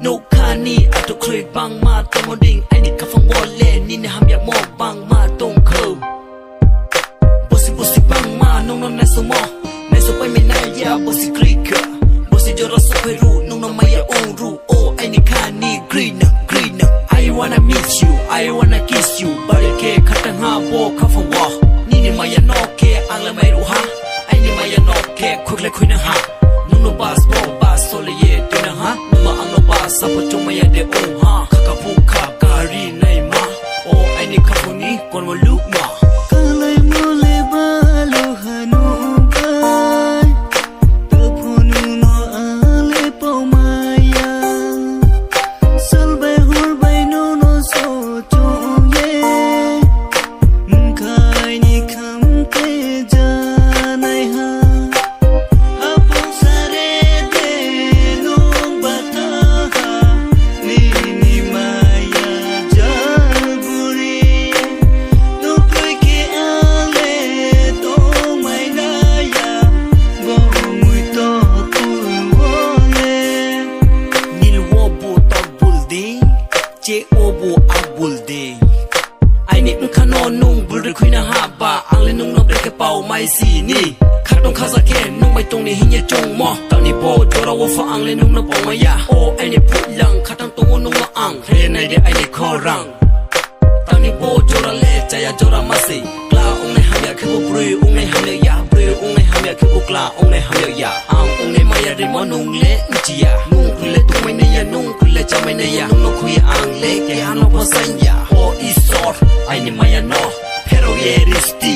no kani ato kre bang ma tomoding ani ka phong wole ni ne ham ya mo bang ma tong kho bosi bosi bang ma no no na so mo na so pai me na ya bosi creek bosi joro so pe ru no no ma ya on ru oh ani kani green green I wanna meet you I wanna kiss you bare ke khatang ha bo ka phong wa ni ne ma ya no ke ang la mai ru ha ai ni ma ya no ke khuk le khui na ha no no bas bo bas so le ye tu na ha ma ang no bas sa po chung ma ya de oh ha ka phu ka kari nai ma oh ai ni ka phu ni kon mo lu ma ka lai mo le ba lo hanu bai to phu nu no a le po ma ya sal bai hur bai no no so chu ye kai ni kham te ja nai ha che obo abul de ai ni khano nung bul ri khuina ha ba ang le nung no bre ke pau mai si ni khatong khaza ke nung mai tong ni hinya chong mo taw ni bo jora wo fa ang le nung no pau ma ya o ai ni phu lang khatang to nung ma ang re nai de ai ni khorang taw ni bo jora le cha ya jora ma se kla ong ne ha ya ke bo bre ong ne ha le ya bre ong ne ha ya ke bo kla ong ne ha le ya ang ong ne ma ya de mo nung le chi ya nung le tu mai ne ya nung le cha mai ne ya nung no khu ya ang le ke ano po sanya o isor ai ni maya no pero ye risti